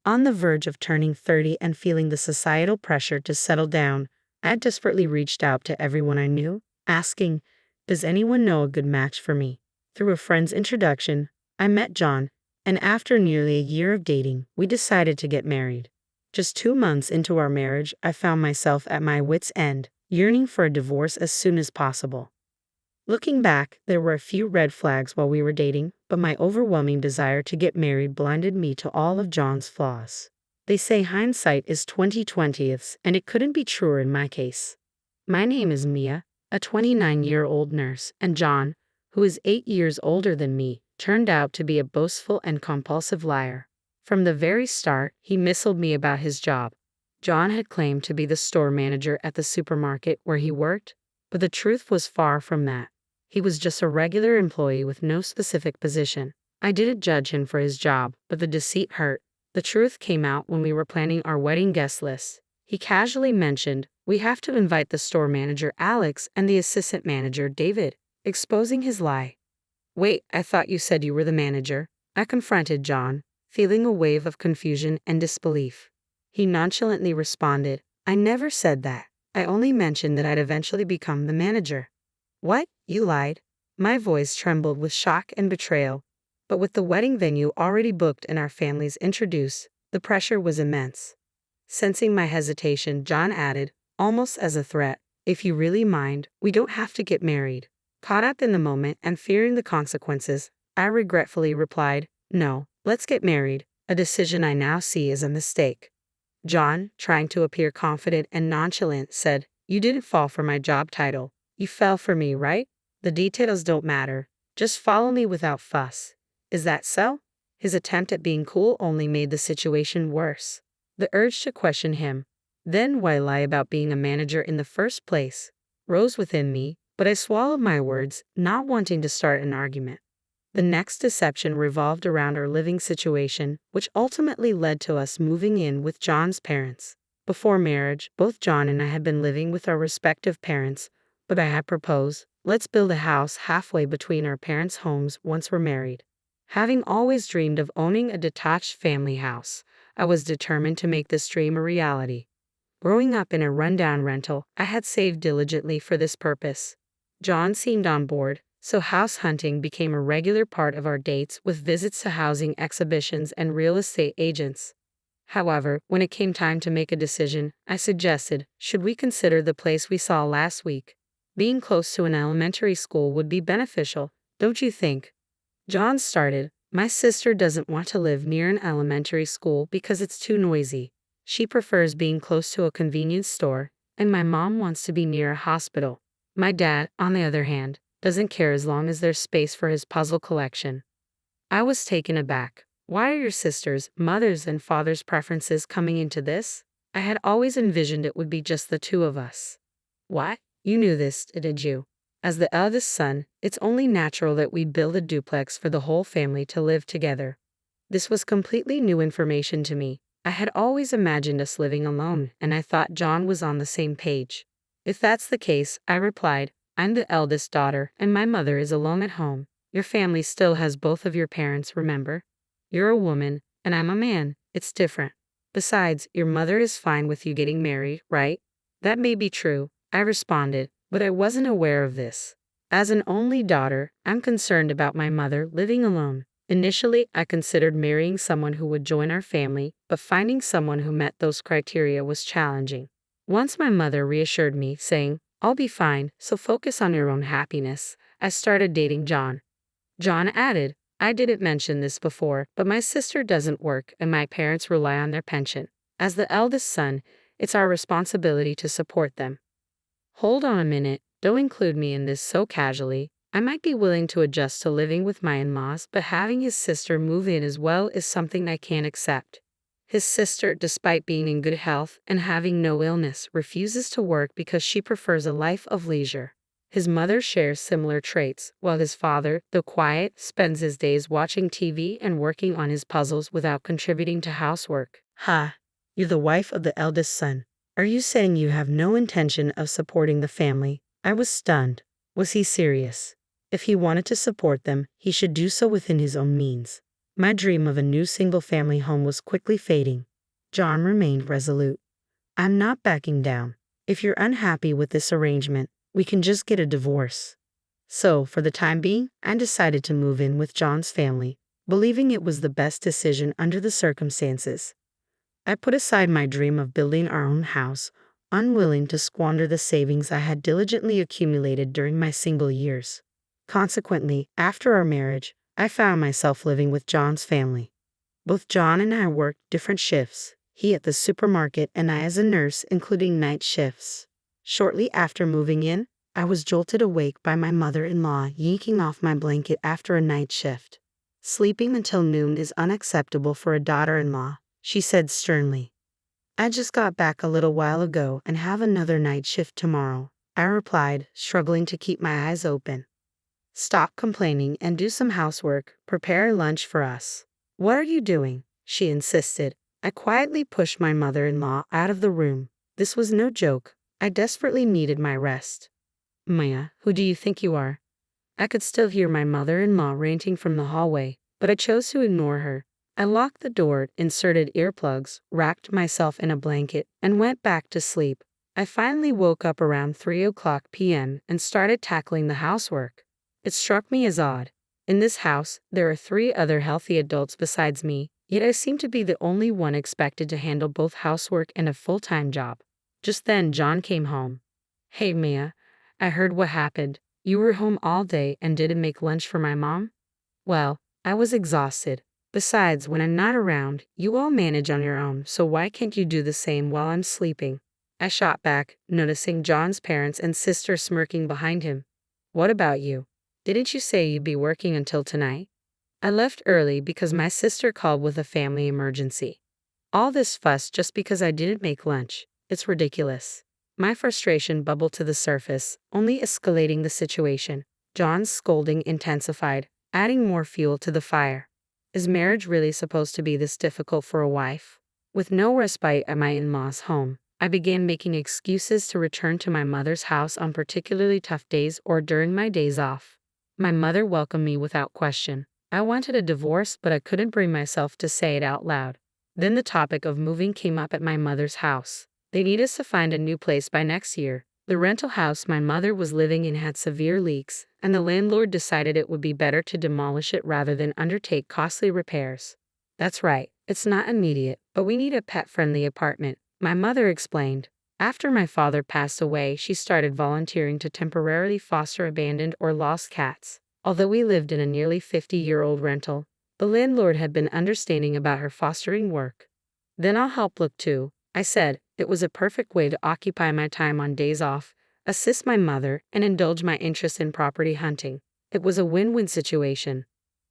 On the verge of turning 30 and feeling the societal pressure to settle down, I desperately reached out to everyone I knew, asking, "Does anyone know a good match for me?" Through a friend's introduction, I met John, and after nearly a year of dating, we decided to get married. Just 2 months into our marriage, I found myself at my wits' end, yearning for a divorce as soon as possible. Looking back, there were a few red flags while we were dating, but my overwhelming desire to get married blinded me to all of John's flaws. They say hindsight is 20/20ths, and it couldn't be truer in my case. My name is Mia, a 29-year-old nurse, and John, who is 8 years older than me, turned out to be a boastful and compulsive liar. From the very start, he misled me about his job. John had claimed to be the store manager at the supermarket where he worked, but the truth was far from that. He was just a regular employee with no specific position. I didn't judge him for his job, but the deceit hurt. The truth came out when we were planning our wedding guest list. He casually mentioned, "We have to invite the store manager Alex and the assistant manager David," exposing his lie. "Wait, I thought you said you were the manager," I confronted John, feeling a wave of confusion and disbelief. He nonchalantly responded, "I never said that. I only mentioned that I'd eventually become the manager." "What? You lied?" My voice trembled with shock and betrayal. But with the wedding venue already booked and our families introduced, the pressure was immense. Sensing my hesitation, John added, almost as a threat, "If you really mind, we don't have to get married." Caught up in the moment and fearing the consequences, I regretfully replied, "No, let's get married," a decision I now see as a mistake. John, trying to appear confident and nonchalant, said, "You didn't fall for my job title. You fell for me, right? The details don't matter. Just follow me without fuss. Is that so?" His attempt at being cool only made the situation worse. The urge to question him, then why lie about being a manager in the first place, rose within me, but I swallowed my words, not wanting to start an argument. The next deception revolved around our living situation, which ultimately led to us moving in with John's parents. Before marriage, both John and I had been living with our respective parents, but I had proposed, "Let's build a house halfway between our parents' homes once we're married." Having always dreamed of owning a detached family house, I was determined to make this dream a reality. Growing up in a rundown rental, I had saved diligently for this purpose. John seemed on board, so house hunting became a regular part of our dates with visits to housing exhibitions and real estate agents. However, when it came time to make a decision, I suggested, "Should we consider the place we saw last week? Being close to an elementary school would be beneficial, don't you think?" John started, "My sister doesn't want to live near an elementary school because it's too noisy. She prefers being close to a convenience store, and my mom wants to be near a hospital. My dad, on the other hand, doesn't care as long as there's space for his puzzle collection." I was taken aback. Why are your sister's, mother's, and father's preferences coming into this? I had always envisioned it would be just the two of us. What? You knew this, did you? As the eldest son, it's only natural that we build a duplex for the whole family to live together. This was completely new information to me. I had always imagined us living alone, and I thought John was on the same page. "If that's the case," I replied, "I'm the eldest daughter, and my mother is alone at home. Your family still has both of your parents, remember? You're a woman, and I'm a man. It's different. Besides, your mother is fine with you getting married, right?" "That may be true," I responded, but I wasn't aware of this. As an only daughter, I'm concerned about my mother living alone. Initially, I considered marrying someone who would join our family, but finding someone who met those criteria was challenging. Once my mother reassured me, saying, "I'll be fine, so focus on your own happiness," I started dating John. John added, "I didn't mention this before, but my sister doesn't work and my parents rely on their pension. As the eldest son, it's our responsibility to support them." Hold on a minute, don't include me in this so casually. I might be willing to adjust to living with my in-laws, but having his sister move in as well is something I can't accept. His sister, despite being in good health and having no illness, refuses to work because she prefers a life of leisure. His mother shares similar traits, while his father, though quiet, spends his days watching TV and working on his puzzles without contributing to housework. Ha! You're the wife of the eldest son. Are you saying you have no intention of supporting the family? I was stunned. Was he serious? If he wanted to support them, he should do so within his own means. My dream of a new single-family home was quickly fading. John remained resolute. I'm not backing down. If you're unhappy with this arrangement, we can just get a divorce. So, for the time being, I decided to move in with John's family, believing it was the best decision under the circumstances. I put aside my dream of building our own house, unwilling to squander the savings I had diligently accumulated during my single years. Consequently, after our marriage, I found myself living with John's family. Both John and I worked different shifts, he at the supermarket and I as a nurse, including night shifts. Shortly after moving in, I was jolted awake by my mother-in-law yanking off my blanket after a night shift. Sleeping until noon is unacceptable for a daughter-in-law, she said sternly. I just got back a little while ago and have another night shift tomorrow, I replied, struggling to keep my eyes open. Stop complaining and do some housework, prepare lunch for us. What are you doing? She insisted. I quietly pushed my mother-in-law out of the room. This was no joke. I desperately needed my rest. Maya, who do you think you are? I could still hear my mother-in-law ranting from the hallway, but I chose to ignore her. I locked the door, inserted earplugs, wrapped myself in a blanket, and went back to sleep. I finally woke up around 3:00 p.m. and started tackling the housework. It struck me as odd. In this house, there are 3 other healthy adults besides me, yet I seem to be the only one expected to handle both housework and a full-time job. Just then, John came home. Hey, Mia, I heard what happened. You were home all day and didn't make lunch for my mom? Well, I was exhausted. Besides, when I'm not around, you all manage on your own, so why can't you do the same while I'm sleeping? I shot back, noticing John's parents and sister smirking behind him. What about you? Didn't you say you'd be working until tonight? I left early because my sister called with a family emergency. All this fuss just because I didn't make lunch. It's ridiculous. My frustration bubbled to the surface, only escalating the situation. John's scolding intensified, adding more fuel to the fire. Is marriage really supposed to be this difficult for a wife? With no respite at my in-laws' home, I began making excuses to return to my mother's house on particularly tough days or during my days off. My mother welcomed me without question. I wanted a divorce, but I couldn't bring myself to say it out loud. Then the topic of moving came up at my mother's house. They need us to find a new place by next year. The rental house my mother was living in had severe leaks, and the landlord decided it would be better to demolish it rather than undertake costly repairs. That's right, it's not immediate, but we need a pet-friendly apartment, my mother explained. After my father passed away, she started volunteering to temporarily foster abandoned or lost cats. Although we lived in a nearly 50-year-old rental, the landlord had been understanding about her fostering work. Then I'll help look too, I said. It was a perfect way to occupy my time on days off, assist my mother, and indulge my interest in property hunting. It was a win-win situation.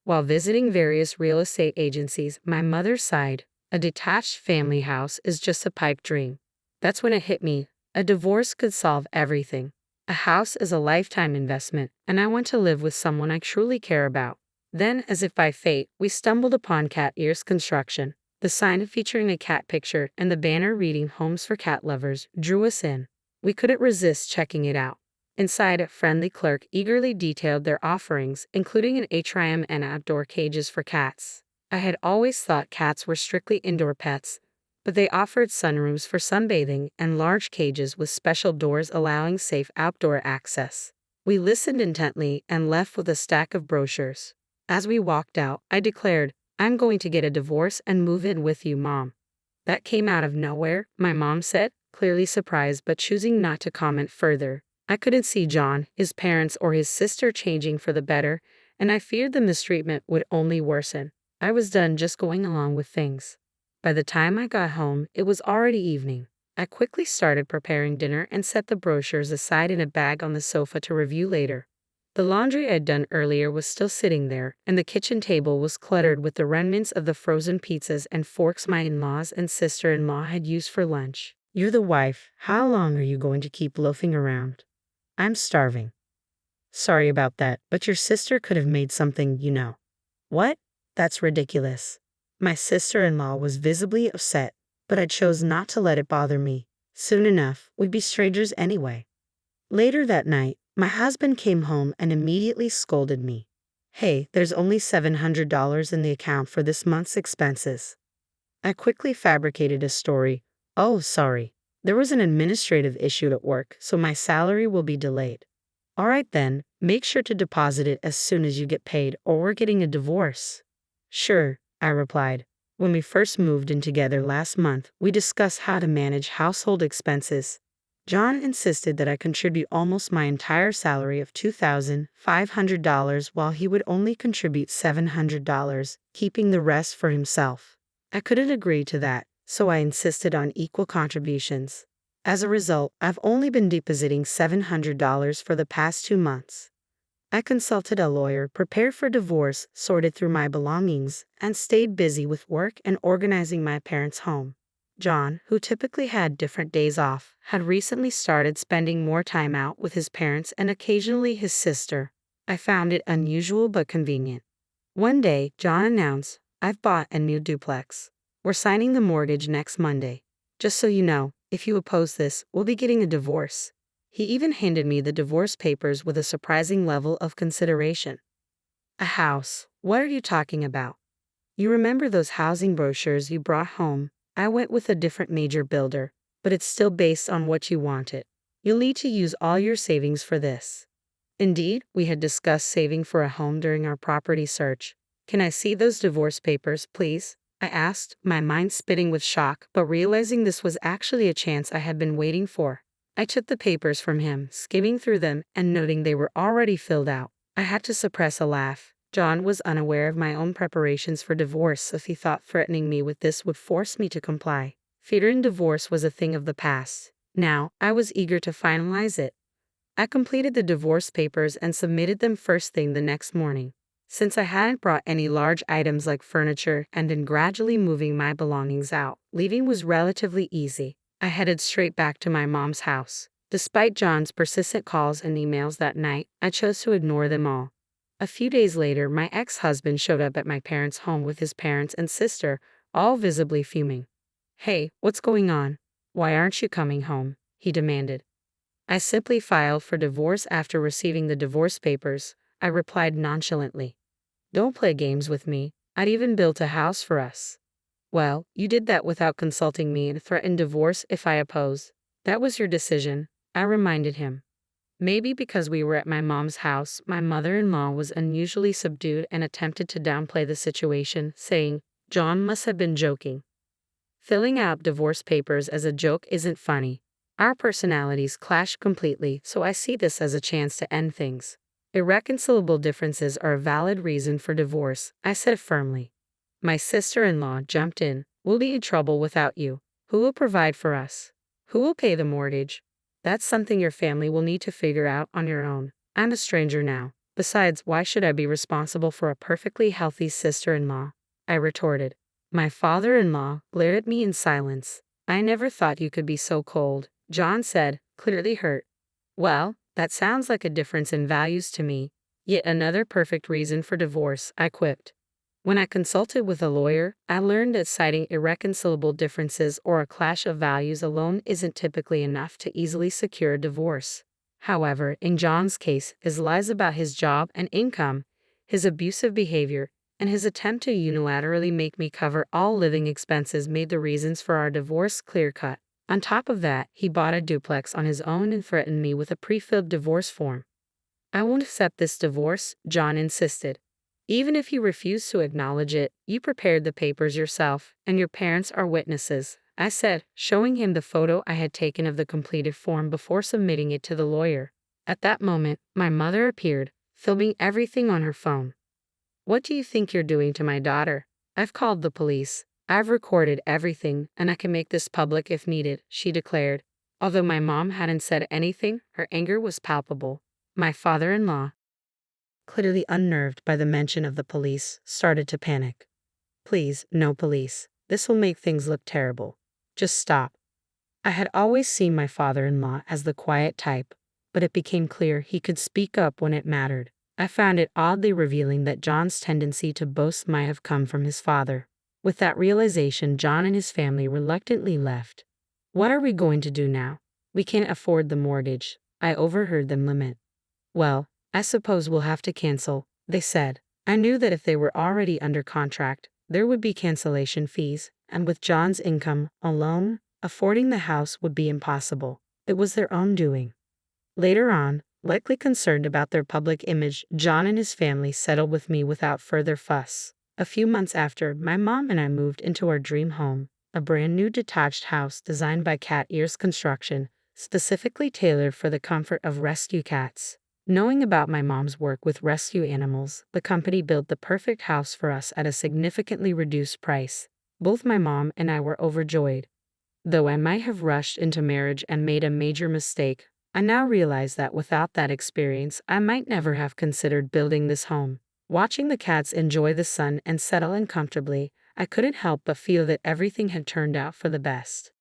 While visiting various real estate agencies, my mother sighed. A detached family house is just a pipe dream. That's when it hit me. A divorce could solve everything. A house is a lifetime investment, and I want to live with someone I truly care about. Then, as if by fate, we stumbled upon Cat Ears Construction. The sign featuring a cat picture and the banner reading "Homes for Cat Lovers" drew us in. We couldn't resist checking it out. Inside, a friendly clerk eagerly detailed their offerings, including an atrium and outdoor cages for cats. I had always thought cats were strictly indoor pets, but they offered sunrooms for sunbathing and large cages with special doors allowing safe outdoor access. We listened intently and left with a stack of brochures. As we walked out, I declared, "I'm going to get a divorce and move in with you, Mom." That came out of nowhere, my mom said, clearly surprised but choosing not to comment further. I couldn't see John, his parents, or his sister changing for the better, and I feared the mistreatment would only worsen. I was done just going along with things. By the time I got home, it was already evening. I quickly started preparing dinner and set the brochures aside in a bag on the sofa to review later. The laundry I'd done earlier was still sitting there, and the kitchen table was cluttered with the remnants of the frozen pizzas and forks my in-laws and sister-in-law had used for lunch. You're the wife. How long are you going to keep loafing around? I'm starving. Sorry about that, but your sister could have made something, you know. What? That's ridiculous. My sister-in-law was visibly upset, but I chose not to let it bother me. Soon enough, we'd be strangers anyway. Later that night, my husband came home and immediately scolded me. Hey, there's only $700 in the account for this month's expenses. I quickly fabricated a story. Oh, sorry. There was an administrative issue at work, so my salary will be delayed. All right then, make sure to deposit it as soon as you get paid, or we're getting a divorce. Sure, I replied. When we first moved in together last month, we discussed how to manage household expenses. John insisted that I contribute almost my entire salary of $2,500 while he would only contribute $700, keeping the rest for himself. I couldn't agree to that, so I insisted on equal contributions. As a result, I've only been depositing $700 for the past 2 months. I consulted a lawyer, prepared for divorce, sorted through my belongings, and stayed busy with work and organizing my parents' home. John, who typically had different days off, had recently started spending more time out with his parents and occasionally his sister. I found it unusual but convenient. One day, John announced, "I've bought a new duplex. We're signing the mortgage next Monday. Just so you know, if you oppose this, we'll be getting a divorce." He even handed me the divorce papers with a surprising level of consideration. A house? What are you talking about? You remember those housing brochures you brought home? I went with a different major builder, but it's still based on what you wanted. You'll need to use all your savings for this. Indeed, we had discussed saving for a home during our property search. Can I see those divorce papers, please? I asked, my mind spinning with shock, but realizing this was actually a chance I had been waiting for. I took the papers from him, skimming through them and noting they were already filled out. I had to suppress a laugh. John was unaware of my own preparations for divorce, so he thought threatening me with this would force me to comply. Fearing divorce was a thing of the past. Now, I was eager to finalize it. I completed the divorce papers and submitted them first thing the next morning. Since I hadn't brought any large items like furniture and been gradually moving my belongings out, leaving was relatively easy. I headed straight back to my mom's house. Despite John's persistent calls and emails that night, I chose to ignore them all. A few days later, my ex-husband showed up at my parents' home with his parents and sister, all visibly fuming. "Hey, what's going on? Why aren't you coming home?" he demanded. "I simply filed for divorce after receiving the divorce papers," I replied nonchalantly. "Don't play games with me. I'd even built a house for us." "Well, you did that without consulting me and threatened divorce if I oppose. That was your decision," I reminded him. Maybe because we were at my mom's house, my mother-in-law was unusually subdued and attempted to downplay the situation, saying, "John must have been joking. Filling out divorce papers as a joke isn't funny. Our personalities clash completely, so I see this as a chance to end things. Irreconcilable differences are a valid reason for divorce," I said firmly. My sister-in-law jumped in. "We'll be in trouble without you. Who will provide for us? Who will pay the mortgage? That's something your family will need to figure out on your own. I'm a stranger now. Besides, why should I be responsible for a perfectly healthy sister-in-law?" I retorted. My father-in-law glared at me in silence. "I never thought you could be so cold," John said, clearly hurt. "Well, that sounds like a difference in values to me. Yet another perfect reason for divorce," I quipped. When I consulted with a lawyer, I learned that citing irreconcilable differences or a clash of values alone isn't typically enough to easily secure a divorce. However, in John's case, his lies about his job and income, his abusive behavior, and his attempt to unilaterally make me cover all living expenses made the reasons for our divorce clear-cut. On top of that, he bought a duplex on his own and threatened me with a pre-filled divorce form. "I won't accept this divorce," John insisted. "Even if you refuse to acknowledge it, you prepared the papers yourself, and your parents are witnesses," I said, showing him the photo I had taken of the completed form before submitting it to the lawyer. At that moment, my mother appeared, filming everything on her phone. "What do you think you're doing to my daughter? I've called the police. I've recorded everything, and I can make this public if needed," she declared. Although my mom hadn't said anything, her anger was palpable. My father-in-law, clearly unnerved by the mention of the police, started to panic. "Please, no police. This will make things look terrible. Just stop." I had always seen my father-in-law as the quiet type, but it became clear he could speak up when it mattered. I found it oddly revealing that John's tendency to boast might have come from his father. With that realization, John and his family reluctantly left. "What are we going to do now? We can't afford the mortgage," I overheard them lament. "Well, I suppose we'll have to cancel," they said. I knew that if they were already under contract, there would be cancellation fees, and with John's income alone, affording the house would be impossible. It was their own doing. Later on, likely concerned about their public image, John and his family settled with me without further fuss. A few months after, my mom and I moved into our dream home, a brand new detached house designed by Cat Ears Construction, specifically tailored for the comfort of rescue cats. Knowing about my mom's work with rescue animals, the company built the perfect house for us at a significantly reduced price. Both my mom and I were overjoyed. Though I might have rushed into marriage and made a major mistake, I now realize that without that experience, I might never have considered building this home. Watching the cats enjoy the sun and settle in comfortably, I couldn't help but feel that everything had turned out for the best.